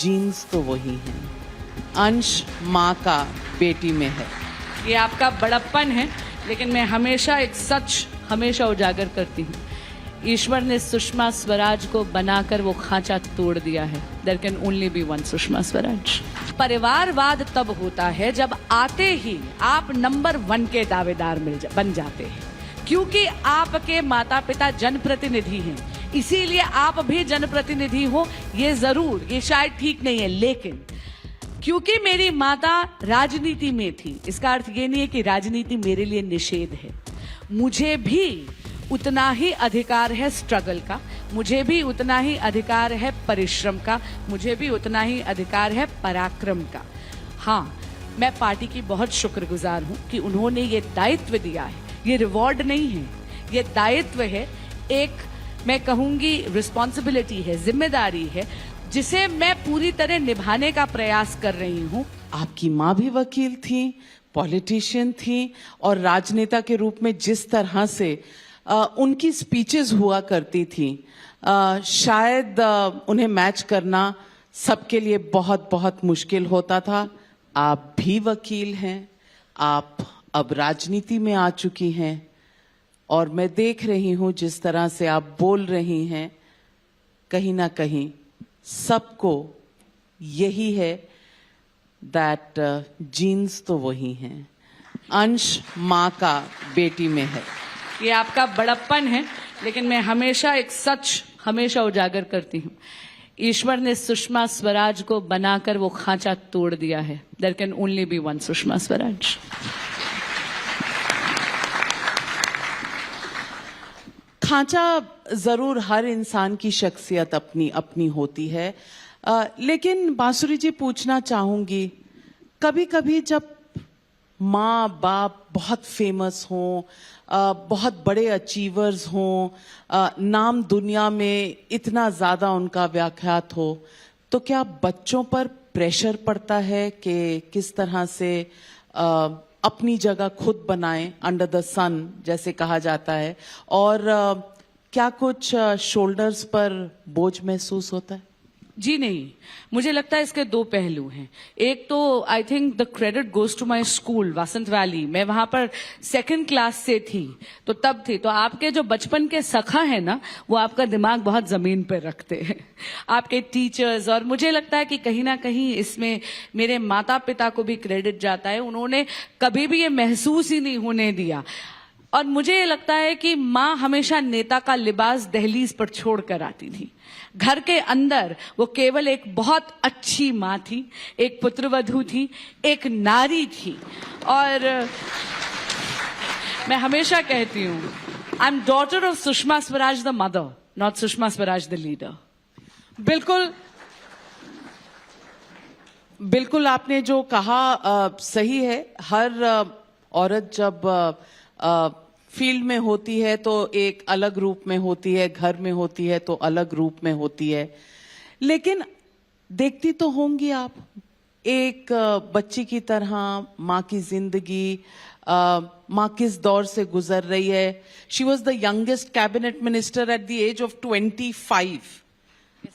Jeans तो वही हैं। अंश माँ का बेटी में है। ये आपका बड़प्पन है, लेकिन मैं हमेशा एक सच हमेशा उजागर करती हूँ। ईश्वर ने सुषमा स्वराज को बनाकर वो खांचा तोड़ दिया है। There can only be one Sushma Swaraj. परिवारवाद तब होता है जब आते ही आप नंबर 1 के दावेदार बन जाते हैं, क्योंकि आपके माता पिता जनप्रतिनिधि हैं, इसीलिए आप भी जनप्रतिनिधि हो। ये जरूर, ये शायद ठीक नहीं है, लेकिन क्योंकि मेरी माता राजनीति में थी, इसका अर्थ ये नहीं है कि राजनीति मेरे लिए निषेध है। मुझे भी उतना ही अधिकार है स्ट्रगल का, मुझे भी उतना ही अधिकार है परिश्रम का, मुझे भी उतना ही अधिकार है पराक्रम का। हाँ, मैं पार्टी की बहुत शुक्रगुजार हूँ कि उन्होंने ये दायित्व दिया है। ये रिवॉर्ड नहीं है, ये दायित्व है, एक मैं कहूँगी रिस्पॉन्सिबिलिटी है, जिम्मेदारी है, जिसे मैं पूरी तरह निभाने का प्रयास कर रही हूँ। आपकी माँ भी वकील थी, पॉलिटिशियन थी, और राजनेता के रूप में जिस तरह से उनकी स्पीचेस हुआ करती थी, शायद उन्हें मैच करना सबके लिए बहुत बहुत मुश्किल होता था। आप भी वकील हैं, आप अब राजनीति में आ चुकी हैं, और मैं देख रही हूं जिस तरह से आप बोल रही हैं, कहीं ना कहीं सबको यही है दैट जीन्स तो वही हैं। अंश माँ का बेटी में है। ये आपका बड़प्पन है, लेकिन मैं हमेशा एक सच हमेशा उजागर करती हूँ। ईश्वर ने सुषमा स्वराज को बनाकर वो खांचा तोड़ दिया है। There can only be one Sushma Swaraj. खांचा जरूर हर इंसान की शख्सियत अपनी अपनी होती है, लेकिन बांसुरी जी पूछना चाहूंगी, कभी कभी जब माँ बाप बहुत फेमस हों, बहुत बड़े अचीवर्स हों, नाम दुनिया में इतना ज़्यादा उनका व्याख्यात हो, तो क्या बच्चों पर प्रेशर पड़ता है कि किस तरह से अपनी जगह खुद बनाएं, अंडर द सन जैसे कहा जाता है, और क्या कुछ शोल्डर्स पर बोझ महसूस होता है? जी नहीं, मुझे लगता है इसके 2 पहलू हैं। एक तो I think the credit goes to my school Vasant Valley. मैं वहां पर 2nd क्लास से थी, तो तब थी, तो आपके जो बचपन के सखा है ना, वो आपका दिमाग बहुत जमीन पर रखते हैं, आपके टीचर्स। और मुझे लगता है कि कहीं ना कहीं इसमें मेरे माता पिता को भी क्रेडिट जाता है। उन्होंने कभी भी ये महसूस ही नहीं होने दिया। और मुझे ये लगता है कि माँ हमेशा नेता का लिबास दहलीज पर छोड़ कर आती थी। घर के अंदर वो केवल एक बहुत अच्छी माँ थी, एक पुत्रवधू थी, एक नारी थी। और मैं हमेशा कहती हूँ, I am daughter of Sushma Swaraj the mother, not Sushma Swaraj the leader. बिल्कुल आपने जो कहा सही है। हर औरत जब फील्ड में होती है तो एक अलग रूप में होती है, घर में होती है तो अलग रूप में होती है, लेकिन देखती तो होंगी आप एक बच्ची की तरह माँ की जिंदगी, माँ किस दौर से गुजर रही है। She was the youngest cabinet minister at the age of 25.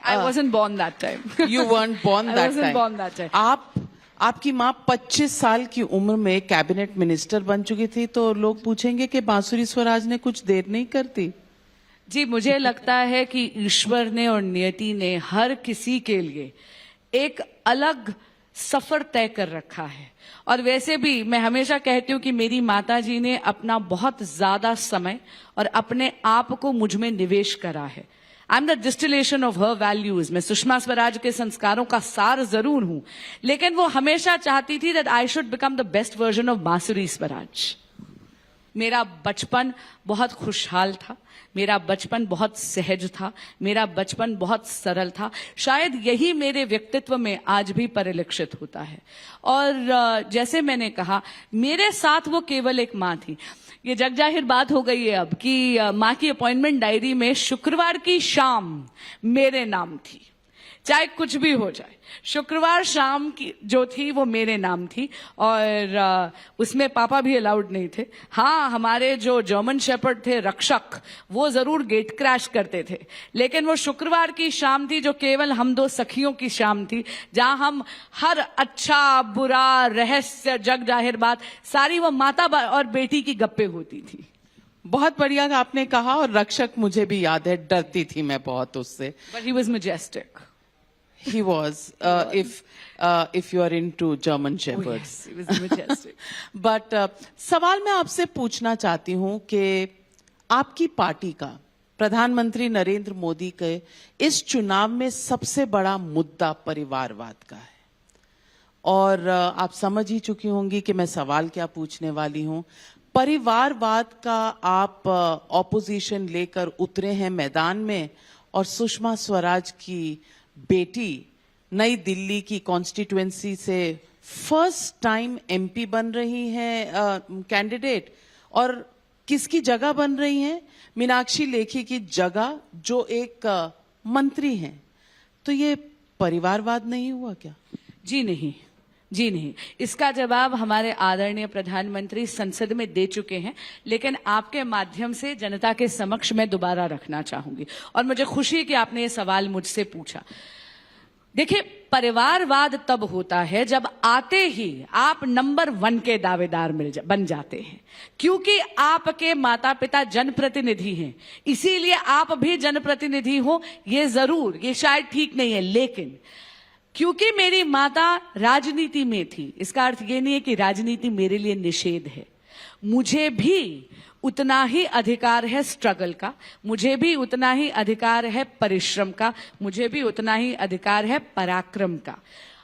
I wasn't born that time. You weren't born that time. I wasn't born that time. आपकी माँ 25 साल की उम्र में कैबिनेट मिनिस्टर बन चुकी थी, तो लोग पूछेंगे कि बांसुरी स्वराज ने कुछ देर नहीं करती? जी, मुझे लगता है कि ईश्वर ने और नियति ने हर किसी के लिए एक अलग सफर तय कर रखा है। और वैसे भी मैं हमेशा कहती हूँ कि मेरी माताजी ने अपना बहुत ज्यादा समय और अपने आप को मुझ में निवेश करा है। I am the distillation of her values. मैं सुषमा स्वराज के संस्कारों का सार जरूर हूं, लेकिन वो हमेशा चाहती थी that I should become the best version of बांसुरी स्वराज। मेरा बचपन बहुत खुशहाल था, मेरा बचपन बहुत सहज था, मेरा बचपन बहुत सरल था। शायद यही मेरे व्यक्तित्व में आज भी परिलक्षित होता है। और जैसे मैंने कहा, मेरे साथ वो केवल एक माँ थी। ये जग जाहिर बात हो गई है अब कि माँ की अपॉइंटमेंट डायरी में शुक्रवार की शाम मेरे नाम थी, चाहे कुछ भी हो जाए। शुक्रवार शाम की जो थी वो मेरे नाम थी और उसमें पापा भी अलाउड नहीं थे। हाँ, हमारे जो जर्मन शेपर्ड थे रक्षक, वो जरूर गेट क्रैश करते थे, लेकिन वो शुक्रवार की शाम थी जो केवल हम दो सखियों की शाम थी, जहां हम हर अच्छा बुरा रहस्य जग जाहिर बात सारी वो माता और बेटी की गप्पे होती थी। बहुत बढ़िया आपने कहा, और रक्षक मुझे भी याद है, डरती थी मैं बहुत उससे। But he was majestic. He was, if you are into German Shepherds. Yes, he was majestic. But सवाल मैं आपसे पूछना चाहती हूँ कि आपकी पार्टी का, प्रधानमंत्री नरेंद्र मोदी के इस चुनाव में सबसे बड़ा मुद्दा परिवारवाद का है, और आप समझ ही चुकी होंगी कि मैं सवाल क्या पूछने वाली हूँ। परिवारवाद का आप ऑपोजिशन लेकर उतरे हैं मैदान में, और सुषमा स्वराज की बेटी नई दिल्ली की कॉन्स्टिट्युएंसी से फर्स्ट टाइम एमपी बन रही हैं कैंडिडेट, और किसकी जगह बन रही हैं? मीनाक्षी लेखी की जगह, जो एक मंत्री हैं। तो ये परिवारवाद नहीं हुआ क्या? जी नहीं, जी नहीं। इसका जवाब हमारे आदरणीय प्रधानमंत्री संसद में दे चुके हैं, लेकिन आपके माध्यम से जनता के समक्ष मैं दोबारा रखना चाहूंगी, और मुझे खुशी है कि आपने ये सवाल मुझसे पूछा। देखिए, परिवारवाद तब होता है जब आते ही आप नंबर 1 के दावेदार बन जाते हैं, क्योंकि आपके माता पिता जनप्रतिनिधि हैं, इसीलिए आप भी जनप्रतिनिधि हो। ये जरूर, ये शायद ठीक नहीं है, लेकिन क्योंकि मेरी माता राजनीति में थी, इसका अर्थ ये नहीं है कि राजनीति मेरे लिए निषेध है। मुझे भी उतना ही अधिकार है स्ट्रगल का, मुझे भी उतना ही अधिकार है परिश्रम का, मुझे भी उतना ही अधिकार है पराक्रम का।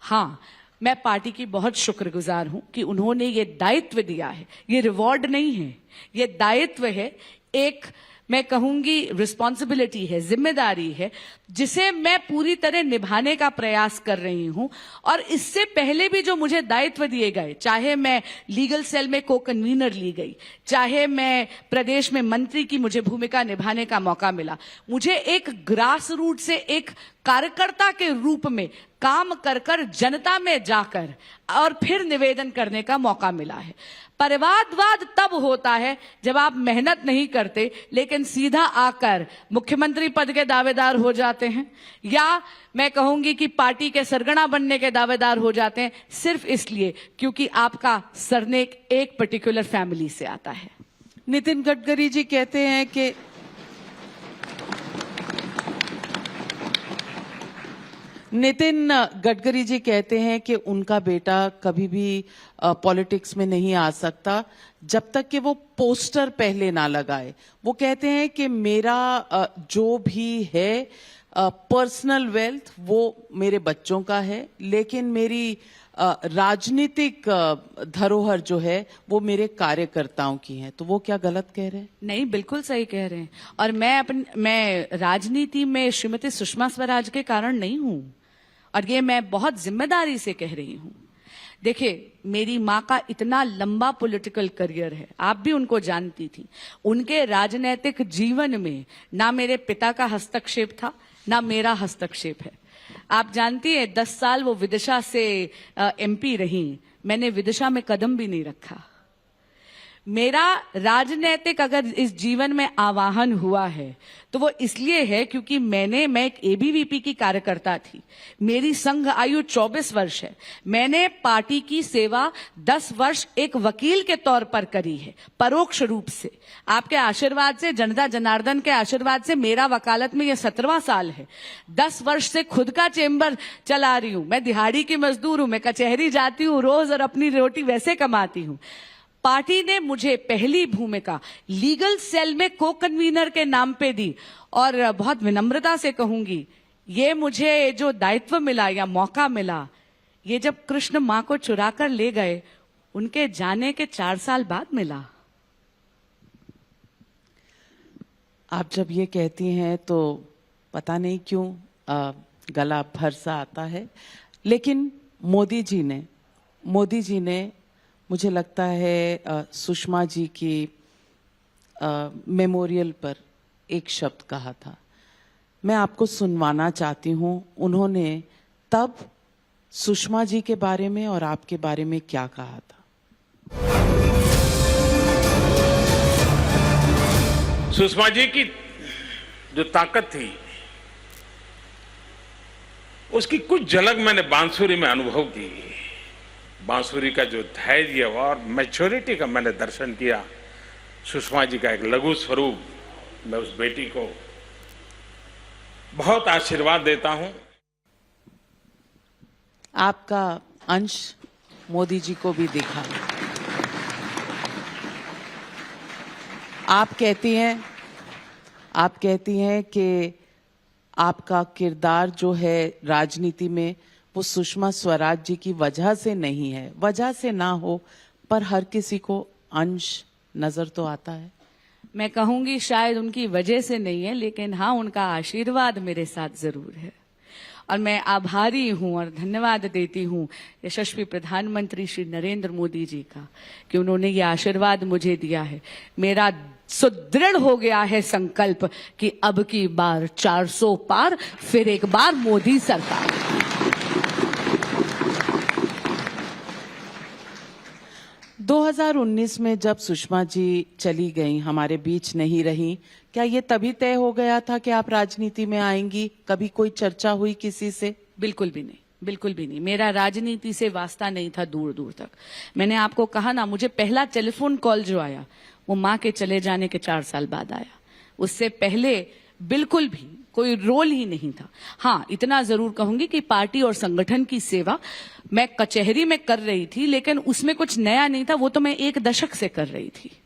हाँ, मैं पार्टी की बहुत शुक्रगुजार हूं कि उन्होंने ये दायित्व दिया है। ये रिवॉर्ड नहीं है, ये दायित्व है, एक मैं कहूंगी रिस्पॉन्सिबिलिटी है, जिम्मेदारी है, जिसे मैं पूरी तरह निभाने का प्रयास कर रही हूं। और इससे पहले भी जो मुझे दायित्व दिए गए, चाहे मैं लीगल सेल में को कन्वीनर ली गई, चाहे मैं प्रदेश में मंत्री की मुझे भूमिका निभाने का मौका मिला, मुझे एक ग्रास रूट से एक कार्यकर्ता के रूप में काम कर कर जनता में जाकर और फिर निवेदन करने का मौका मिला है। परिवारवाद तब होता है जब आप मेहनत नहीं करते, लेकिन सीधा आकर मुख्यमंत्री पद के दावेदार हो जाते हैं, या मैं कहूंगी कि पार्टी के सरगना बनने के दावेदार हो जाते हैं, सिर्फ इसलिए क्योंकि आपका सरनेम एक पर्टिकुलर फैमिली से आता है। नितिन गडकरी जी कहते हैं कि नितिन गडकरी जी कहते हैं कि उनका बेटा कभी भी पॉलिटिक्स में नहीं आ सकता जब तक कि वो पोस्टर पहले ना लगाए। वो कहते हैं कि मेरा जो भी है पर्सनल वेल्थ वो मेरे बच्चों का है, लेकिन मेरी राजनीतिक धरोहर जो है वो मेरे कार्यकर्ताओं की है। तो वो क्या गलत कह रहे हैं? नहीं, बिल्कुल सही कह रहे हैं। और मैं राजनीति में श्रीमती सुषमा स्वराज के कारण नहीं हूं, और ये मैं बहुत जिम्मेदारी से कह रही हूं। देखिए, मेरी माँ का इतना लंबा पॉलिटिकल करियर है, आप भी उनको जानती थी। उनके राजनीतिक जीवन में ना मेरे पिता का हस्तक्षेप था, ना मेरा हस्तक्षेप है। आप जानती है, 10 साल वो विदिशा से एमपी रही, मैंने विदिशा में कदम भी नहीं रखा। मेरा राजनीतिक अगर इस जीवन में आवाहन हुआ है तो वो इसलिए है क्योंकि मैं एक एबीवीपी की कार्यकर्ता थी। मेरी संघ आयु 24 वर्ष है। मैंने पार्टी की सेवा 10 वर्ष एक वकील के तौर पर करी है, परोक्ष रूप से। आपके आशीर्वाद से, जनता जनार्दन के आशीर्वाद से मेरा वकालत में यह 17वां साल है। 10 वर्ष से खुद का चेंबर चला रही हूं। मैं दिहाड़ी की मजदूर हूं, मैं कचहरी जाती हूं रोज और अपनी रोटी वैसे कमाती हूं। पार्टी ने मुझे पहली भूमिका लीगल सेल में को कन्वीनर के नाम पे दी, और बहुत विनम्रता से कहूंगी, ये मुझे जो दायित्व मिला या मौका मिला, ये जब कृष्ण मां को चुरा कर ले गए, उनके जाने के 4 साल बाद मिला। आप जब ये कहती हैं तो पता नहीं क्यों गला भर सा आता है। लेकिन मोदी जी ने मुझे लगता है सुषमा जी की मेमोरियल पर एक शब्द कहा था, मैं आपको सुनवाना चाहती हूं उन्होंने तब सुषमा जी के बारे में और आपके बारे में क्या कहा था। सुषमा जी की जो ताकत थी उसकी कुछ झलक मैंने बांसुरी में अनुभव की। बांसुरी का जो धैर्य और मैच्योरिटी का मैंने दर्शन किया। सुषमा जी का एक लघु स्वरूप, मैं उस बेटी को बहुत आशीर्वाद देता हूं। आपका अंश मोदी जी को भी दिखा। आप कहती हैं कि आपका किरदार जो है राजनीति में वो सुषमा स्वराज जी की वजह से नहीं है। वजह से ना हो पर हर किसी को अंश नजर तो आता है। मैं कहूंगी शायद उनकी वजह से नहीं है, लेकिन हाँ उनका आशीर्वाद मेरे साथ जरूर है। और मैं आभारी हूं और धन्यवाद देती हूं यशस्वी प्रधानमंत्री श्री नरेंद्र मोदी जी का कि उन्होंने ये आशीर्वाद मुझे दिया है। मेरा सुदृढ़ हो गया है संकल्प कि अब की बार 400 पार, फिर एक बार मोदी सरकार। – 2019 में जब सुषमा जी चली गईं, हमारे बीच नहीं रही, क्या ये तभी तय हो गया था कि आप राजनीति में आएंगी? कभी कोई चर्चा हुई किसी से? बिल्कुल भी नहीं, बिल्कुल भी नहीं। मेरा राजनीति से वास्ता नहीं था दूर दूर तक। मैंने आपको कहा ना, मुझे पहला टेलीफोन कॉल जो आया वो माँ के चले जाने के 4 साल बाद आया। उससे पहले बिल्कुल भी कोई रोल ही नहीं था। हाँ, इतना जरूर कहूंगी कि पार्टी और संगठन की सेवा मैं कचहरी में कर रही थी, लेकिन उसमें कुछ नया नहीं था। वो तो मैं 1 दशक से कर रही थी।